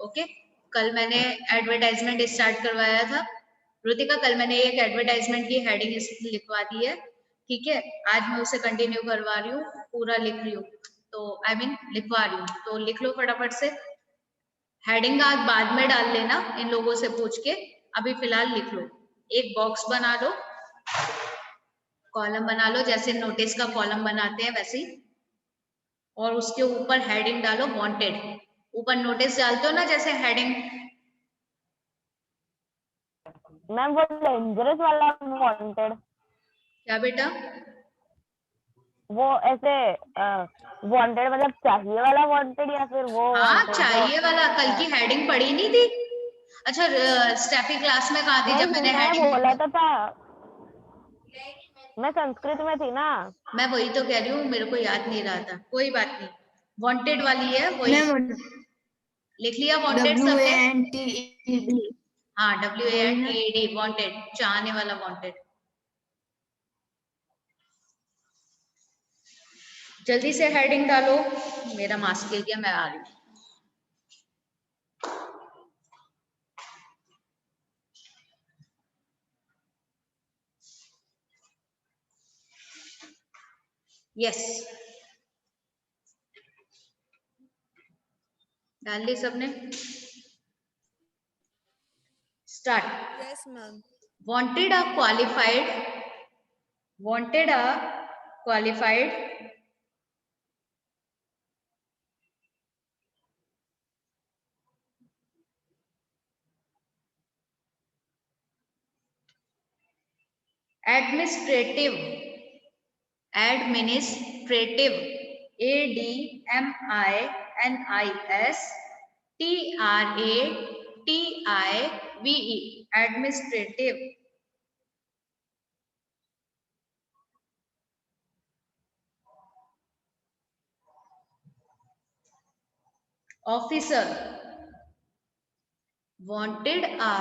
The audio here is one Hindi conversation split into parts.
ओके, कल मैंने एडवर्टाइजमेंट स्टार्ट करवाया था रुतिका, कल मैंने एक एडवर्टाइजमेंट की हेडिंग लिखवा दी है, ठीक है। आज मैं उसे कंटिन्यू करवा रही हूँ, पूरा लिख रही हूँ, तो आई मीन लिखवा रही हूँ, तो लिख लो फटाफट से। हेडिंग आज बाद में डाल लेना इन लोगों से पूछ के, अभी फिलहाल लिख लो। एक बॉक्स बना लो, कॉलम बना लो, जैसे नोटिस का कॉलम बनाते हैं वैसे ही, और उसके ऊपर हेडिंग डालो वांटेड। ऊपर नोटिस डालते हो ना जैसे हेडिंग। मैम वो डेंजरस वाला वांटेड, क्या बेटा? वो ऐसे वांटेड मतलब चाहिए वाला वांटेड, या फिर वो हाँ वांटेड जो चाहिए वाला, कल की हेडिंग पढ़ी नहीं थी? अच्छा स्टेफी क्लास में कहा थी जब नहीं, मैंने मैं हेडिंग बोला लिखी? तो था, मैं संस्कृत में थी ना। मैं वही तो कह रही हूँ, मेरे को याद नहीं रहा था, कोई बात नहीं। वांटेड वाली है वही, लिख लिया वांटेड सबने? WANTED। हाँ WANTED, वांटेड, चाहने वाला वांटेड। जल्दी से हेडिंग डालो, मेरा मास्क गिर गया, मैं आ रही हूँ। यस, डाल ली सबने? Start. Yes ma'am. Wanted are qualified, wanted are qualified administrative, administrative, ADMINISTRATIVE, administrative। Officer, wanted a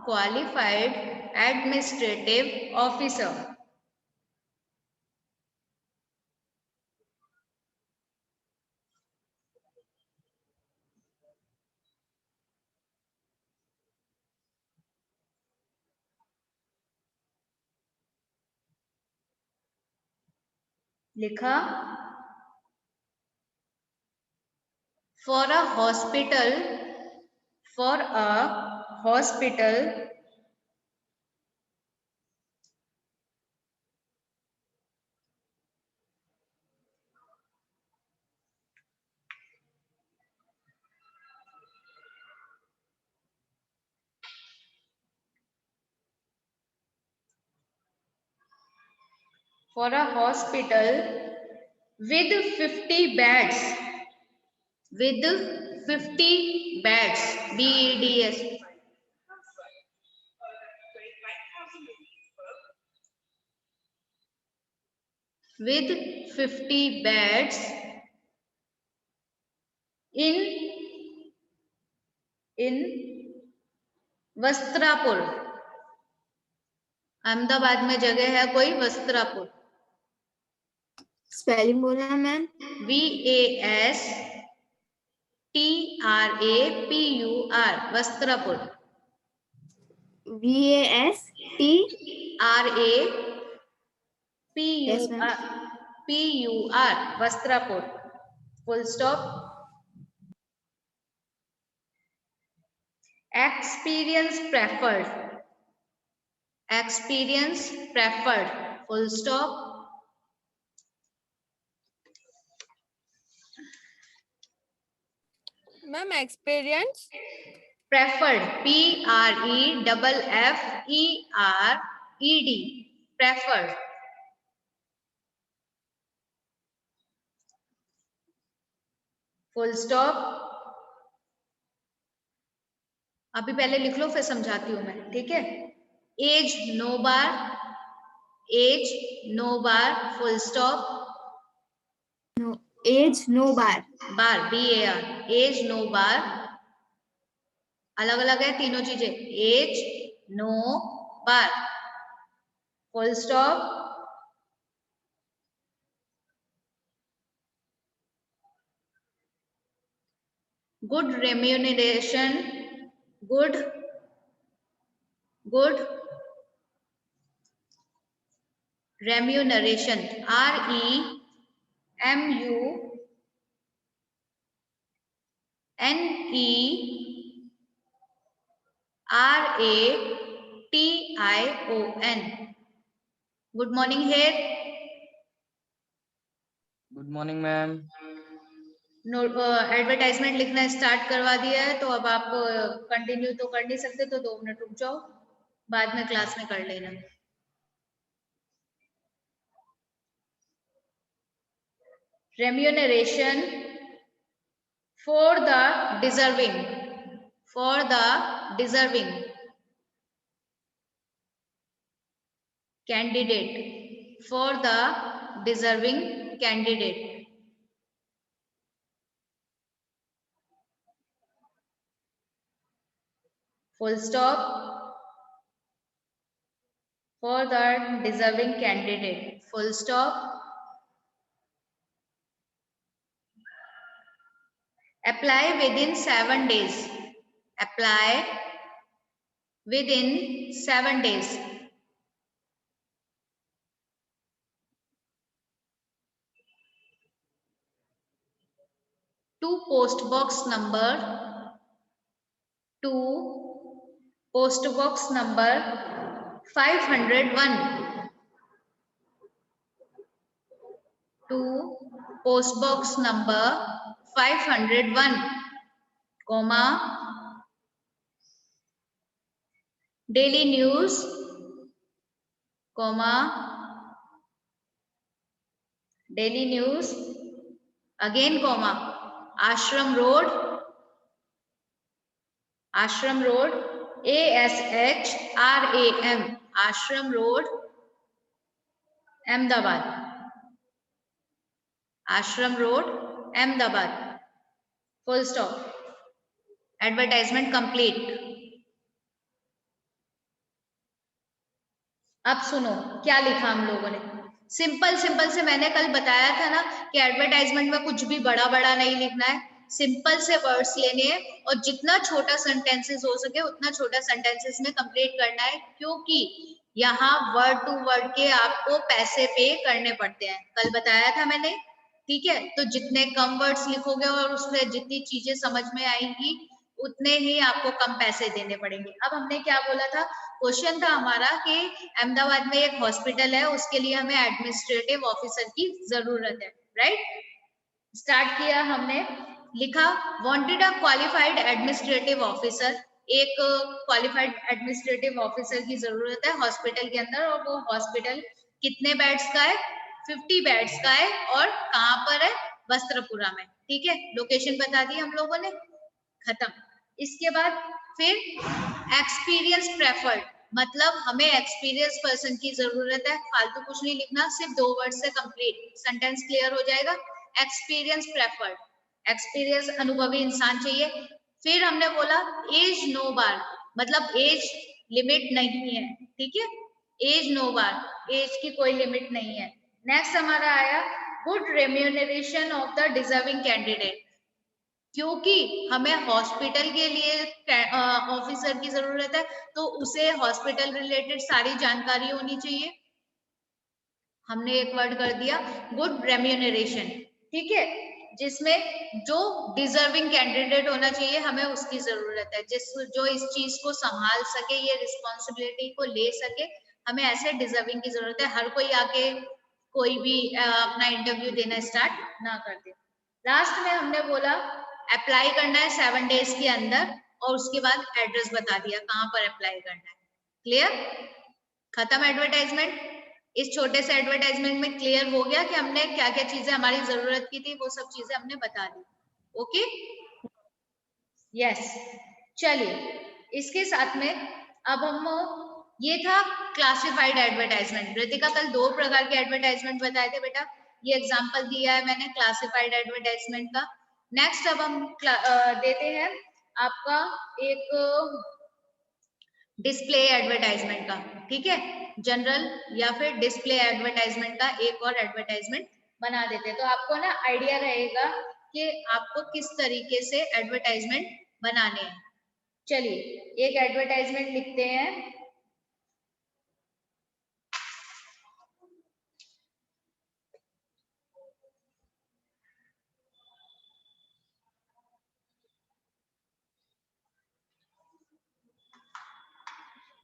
qualified administrative officer। लिखा। For a hospital, for a hospital, for a hospital with 50 beds, with 50 beds, BEDS, with 50 beds in Vastrapur. Ahmedabad में जगह है कोई वस्त्रापुर। स्पेलिंग बोलना ma'am. VASTRAPUR, Vastrapur. Yes ma'am। WASTPUR, Vastrapur. Full stop. Experience preferred, experience preferred, full stop। Ma'am experience preferred, PREFFERED, preferred। Full stop. अभी पहले लिख लो फिर समझाती हूं मैं, ठीक है। Age no bar, age no bar, full stop. Age no bar, bar BAR, age no bar. अलग अलग है तीनों चीजें। Age no bar, full stop. Good remuneration, good remuneration, REMUNERATION. Good morning here. Good morning ma'am. Advertisement लिखना स्टार्ट करवा दिया है, तो अब आप कंटिन्यू तो कर नहीं सकते, तो 2 मिनट रुक जाओ, बाद में क्लास में कर लेना। Remuneration for the deserving, candidate, for the deserving candidate. Full stop. For the deserving candidate. Full stop. Apply within 7 days. Apply within 7 days. To post box number 501. To post box number 501, comma, Daily News, comma, Daily News, again comma, Ashram Road, ASHRAM, Ashram Road, Ahmedabad, Ashram Road, Ahmedabad. Full stop. Advertisement complete. अब सुनो क्या लिखा हम लोगों ने। सिंपल से मैंने कल बताया था ना कि एडवर्टाइजमेंट में कुछ भी बड़ा नहीं लिखना है, सिंपल से वर्ड्स लेने हैं और जितना छोटा सेंटेंसेस हो सके उतना छोटा सेंटेंसेस में कंप्लीट करना है, क्योंकि यहाँ वर्ड टू वर्ड के आपको पैसे पे करने पड़ते हैं, कल बताया था मैंने। ठीक है, तो जितने कम वर्ड्स लिखोगे और उसमें जितनी चीजें समझ में आएंगी उतने ही आपको कम पैसे देने पड़ेंगे। अब हमने क्या बोला था, क्वेश्चन था हमारा कि अहमदाबाद में एक हॉस्पिटल है, उसके लिए हमें एडमिनिस्ट्रेटिव ऑफिसर की जरूरत है, राइट। स्टार्ट किया हमने, लिखा wanted a qualified administrative officer, एक क्वालिफाइड एडमिनिस्ट्रेटिव ऑफिसर की जरूरत है हॉस्पिटल के अंदर, और वो हॉस्पिटल कितने बेड्स का है, 50 बेड्स का है, और कहाँ पर है, वस्त्रपुरा में। ठीक है, लोकेशन बता दी हम लोगों ने, खत्म। इसके बाद फिर एक्सपीरियंस प्रेफर्ड, मतलब हमें एक्सपीरियंस पर्सन की जरूरत है, फालतू कुछ नहीं लिखना, सिर्फ 2 वर्ड से कंप्लीट सेंटेंस क्लियर हो जाएगा। एक्सपीरियंस प्रेफर्ड, एक्सपीरियंस अनुभवी इंसान चाहिए। फिर हमने बोला एज नो बार, मतलब एज लिमिट नहीं है, ठीक है, एज नो बार, एज की कोई लिमिट नहीं है। नेक्स्ट हमारा आया good remuneration of the deserving candidate, क्योंकि हमें हॉस्पिटल के लिए ऑफिसर की जरूरत है, तो उसे हॉस्पिटल रिलेटेड सारी जानकारी होनी चाहिए। हमने एक वर्ड कर दिया गुड रेम्यूनरेशन, ठीक है, जिसमें जो डिजर्विंग कैंडिडेट होना चाहिए हमें उसकी जरूरत है, जो इस चीज को संभाल सके, ये रिस्पॉन्सिबिलिटी को ले सके, हमें ऐसे डिजर्विंग की जरूरत है। हर कोई आके कोई भी अपना इंटरव्यू देना स्टार्ट ना कर दे। लास्ट में हमने बोला अप्लाई करना है 7 डेज के अंदर, और उसके बाद एड्रेस बता दिया कहाँ पर अप्लाई करना है। क्लियर, खत्म एडवर्टाइजमेंट। इस छोटे से एडवर्टाइजमेंट में क्लियर हो गया कि हमने क्या क्या चीजें हमारी जरूरत की थी, वो सब चीजें हमने बता दी। ओके, यस, चलिए इसके साथ में अब हम, ये था क्लासिफाइड एडवर्टाइजमेंट। रितिका कल 2 प्रकार के एडवर्टाइजमेंट बताए थे बेटा, ये एग्जांपल दिया है मैंने क्लासिफाइड एडवर्टाइजमेंट का। नेक्स्ट अब हम देते हैं आपका एक डिस्प्ले एडवर्टाइजमेंट का, ठीक है, जनरल या फिर डिस्प्ले एडवर्टाइजमेंट का एक और एडवर्टाइजमेंट बना देते हैं, तो आपको ना आइडिया रहेगा कि आपको किस तरीके से एडवर्टाइजमेंट बनाने हैं। चलिए एक एडवर्टाइजमेंट लिखते हैं।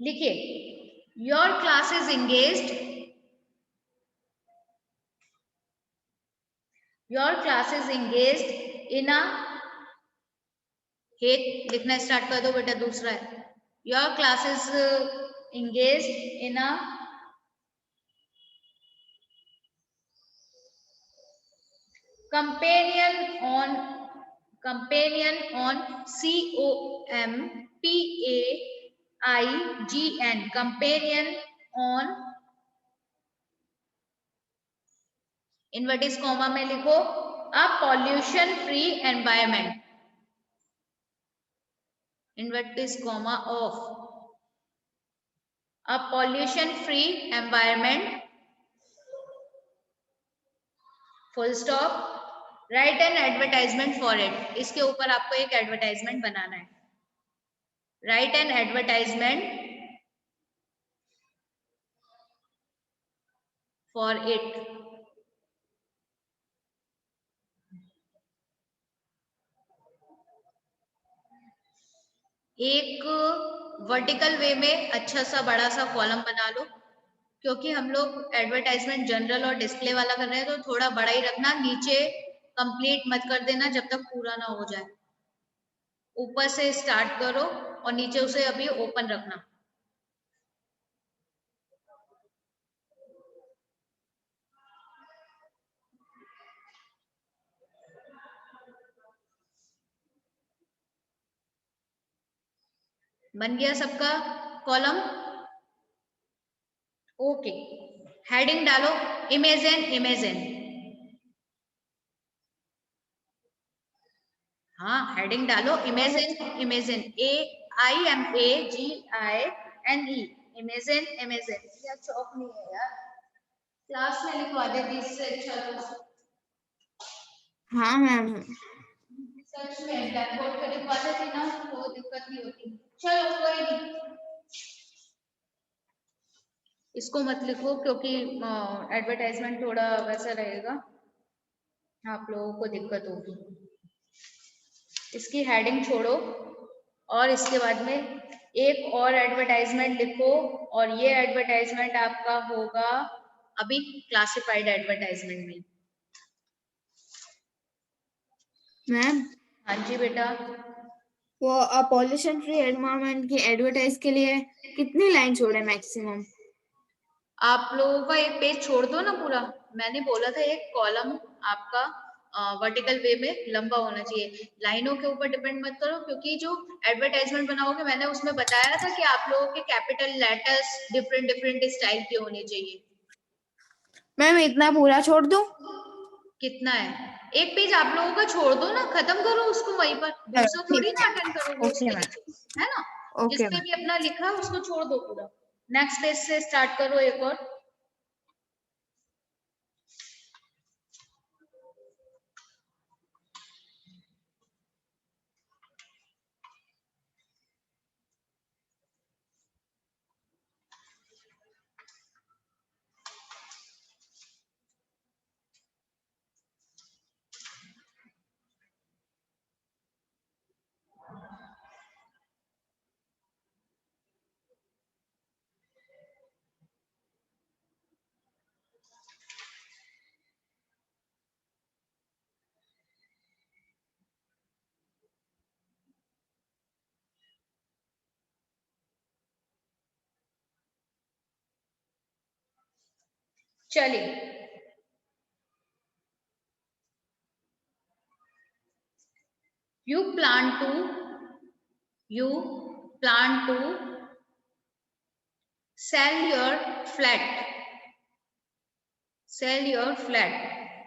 लिखिए, your class is engaged, your class is engaged in a, head लिखना स्टार्ट कर दो बेटा, दूसरा है your class is engaged in a companion on COMPAIGN companion on Invertis comma में लिखो a pollution free environment, Invertis comma of a pollution free environment full stop, write an advertisement for it. इसके ऊपर आपको एक एडवर्टाइजमेंट बनाना है। Write an advertisement for it. एक वर्टिकल वे में अच्छा सा बड़ा सा कॉलम बना लो, क्योंकि हम लोग एडवर्टाइजमेंट जनरल और डिस्प्ले वाला कर रहे हैं, तो थोड़ा बड़ा ही रखना। नीचे कंप्लीट मत कर देना जब तक पूरा ना हो जाए। ऊपर से स्टार्ट करो और नीचे उसे अभी ओपन रखना। बन गया सबका कॉलम? ओके, हेडिंग डालो इमेजिन, इमेजिन। हाँ, हेडिंग डालो imagine, imagine, AIMAGINE, imagine, imagine. यार चौक नहीं है यार, क्लास में लिखवा देती इससे अच्छा तो। हाँ मैम। सच में ब्लैक बोर्ड पे लिखवा देती ना तो दिक्कत नहीं होती। चलो कोई नहीं, इसको मत लिखो क्योंकि एडवर्टाइजमेंट थोड़ा वैसा रहेगा, आप लोगों को दिक्कत होगी। इसकी हेडिंग छोड़ो और इसके बाद में एक और एडवर्टाइजमेंट लिखो, और ये एडवर्टाइजमेंट आपका होगा अभी क्लासिफाइड एडवर्टाइजमेंट में। मैम हाँ जी बेटा। वो पॉल्यूशन फ्री एनवायरनमेंट की एडवर्टाइज के लिए कितनी लाइन छोड़े मैक्सिमम? आप लोगों का एक पेज छोड़ दो ना पूरा। मैंने बोला था एक कॉलम आपका वर्टिकल वे में लंबा होना चाहिए। लाइनों के ऊपर डिपेंड मत करो, क्योंकि जो एडवर्टाइजमेंट बनाओगे मैंने उसमें बताया था कि आप लोगों के capital letters different different style के होने चाहिए। मैम इतना पूरा छोड़ दूं? कितना है? एक पेज आप लोगों का छोड़ दो ना, खत्म करो उसको वहीं पर, दूसरा थोड़ी ना अटेंड करोगे उसके नीचे, है ना? जिस पे भी अपना लिखा है उसको छोड़ दो पूरा। नेक्स्ट पेज से स्टार्ट करो एक और। चलिए, you plan to sell your flat, sell your flat,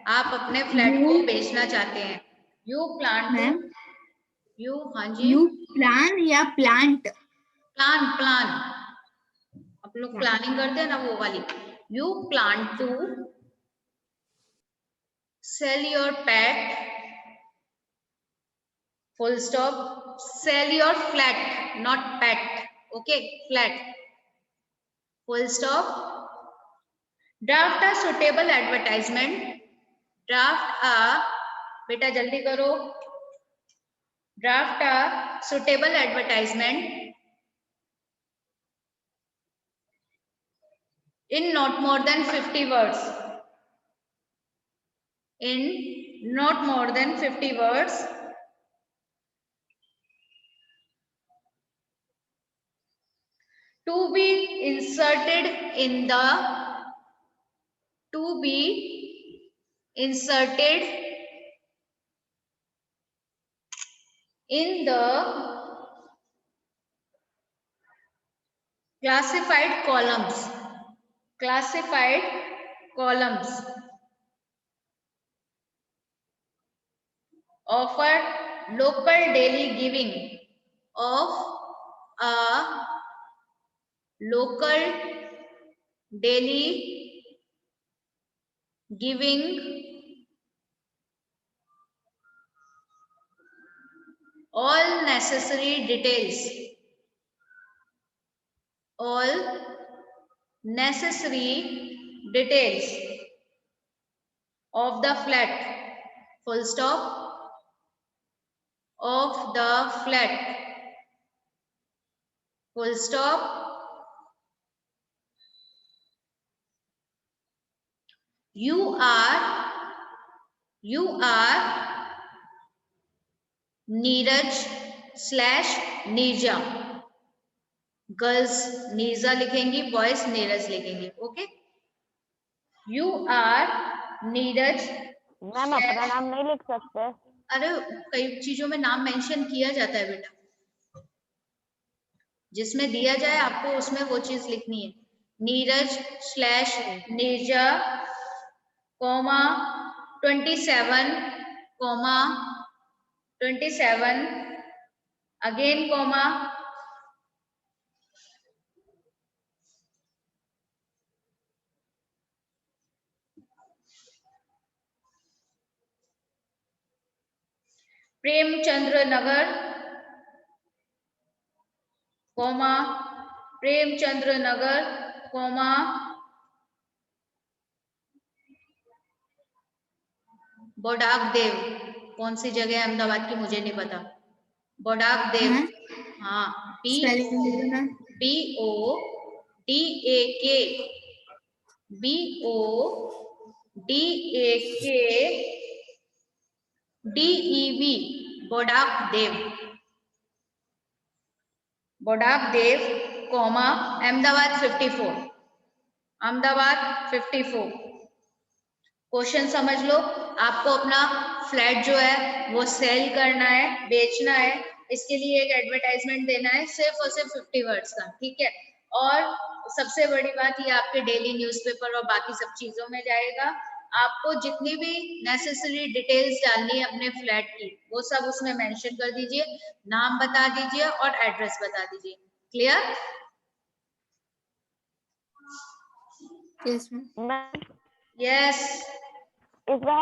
आप अपने फ्लैट को बेचना चाहते हैं। you plan to, you, हाँ जी, यू प्लान या प्लांट? प्लान, प्लान, आप लोग प्लानिंग करते हैं ना वो वाली। you plan to sell your pet full stop. Sell your flat, not pet. Okay, flat. Full stop. Draft a suitable advertisement. Draft a, बेटा जल्दी करो. Draft a suitable advertisement in not more than 50 words. In not more than 50 words. To be inserted in the classified columns of a local daily giving of a local daily giving all necessary details of the flat, full stop, of the flat, full stop. You are Neeraj/Neerja. Girls Neerja लिखेंगी, बॉयज नीरज लिखेंगे. Okay, you are Neeraj. Ma'am अपना नाम नहीं लिख सकते? अरे कई चीजों में नाम मेंशन किया जाता है बेटा, जिसमें दिया जाए आपको उसमें वो चीज लिखनी है. नीरज/नीरजा, कॉमा 27, अगेन कॉमा, प्रेमचंद्र नगर, कॉमा प्रेमचंद्र नगर, कॉमा बोडाक देव. कौन सी जगह है अहमदाबाद की मुझे नहीं पता. बोडाक देव. हाँ, BODAK बोडाक देव, कॉमा अहमदाबाद 54. क्वेश्चन समझ लो. आपको अपना फ्लैट जो है वो सेल करना है, बेचना है. इसके लिए एक एडवर्टाइजमेंट देना है, सिर्फ और सिर्फ 50 वर्ड्स का. ठीक है. और सबसे बड़ी बात, ये आपके डेली न्यूज़पेपर और बाकी सब चीजों में जाएगा. आपको जितनी भी नेसेसरी डिटेल्स डालनी है अपने फ्लैट की, वो सब उसमें मेंशन कर दीजिए. नाम बता दीजिए और एड्रेस बता दीजिए. क्लियर? Yes ma'am. यस. इसमें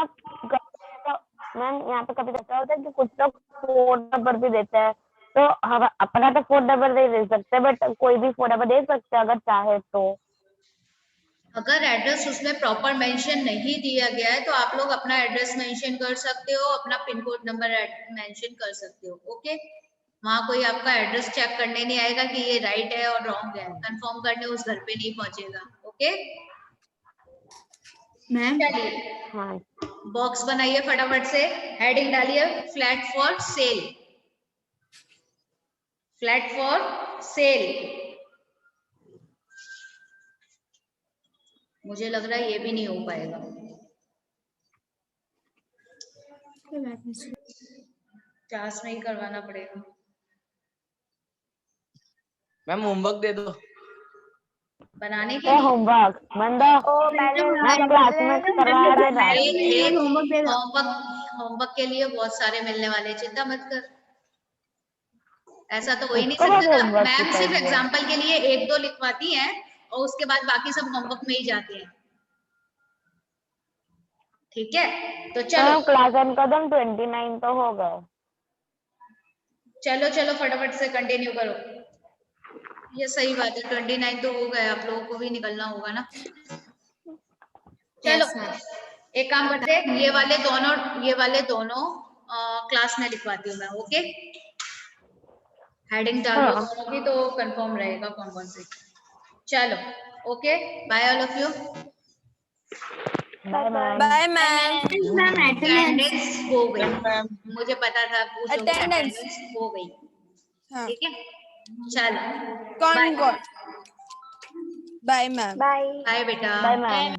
मैम यहाँ पे कभी ऐसा होता है कि कुछ लोग फोन नंबर भी देते हैं, तो हम अपना तो फोन नंबर नहीं दे सकते, बट कोई भी फोन नंबर दे सकते हैं अगर चाहे तो. अगर एड्रेस उसमें प्रॉपर मेंशन नहीं दिया गया है तो आप लोग अपना एड्रेस मेंशन कर सकते हो, अपना पिन कोड नंबर मेंशन कर सकते हो. ओके, वहां कोई आपका एड्रेस चेक करने नहीं आएगा कि ये राइट है और रॉन्ग है, कंफर्म करने उस घर पे नहीं पहुंचेगा. Okay ma'am. चलिए, हाँ, बॉक्स बनाइए फटाफट से. हेडिंग डालिए flat for sale. Flat for sale. मुझे लग रहा है ये भी नहीं हो पाएगा. क्लास में ही करवाना पड़ेगा. मैम होमवर्क दे दो. बनाने के क्या लिए होमवर्क मंदा मैम क्लास में करवा देना. होमवर्क के लिए बहुत सारे मिलने वाले, चिंता मत कर. ऐसा तो हो ही नहीं उसके बाद सकता ना. homework मैम भी सिर्फ चाहिए. एग्जांपल के लिए 1-2 लिखवाती हैं और उसके बाद बाकी सब होमवर्क में ही जाते हैं. ठीक है, तो चलो. क्लास एंड कदम 29 तो हो गए. चलो चलो फटाफट से कंटिन्यू करो। ये सही बात है, 29 तो हो गए, आप लोगों को भी निकलना होगा ना। चलो यस मैम। एक काम करते हैं, ये वाले दोनों क्लास में लिखवाती हूँ मैं। ओके, हेडिंग डाल दो हाँ। दोनों की तो कंफर्म रहेगा कौन कौन से। चलो okay, bye all of you. Bye ma'am. Bye ma'am. Ma'am attendance. Attendance हो गई, मैम मुझे पता था पूछोगे, Attendance. अटेंडेंस हो गई। हाँ, ठीक है, चलो कौन bye got? Bye ma'am. Bye bye बेटा। Bye ma'am.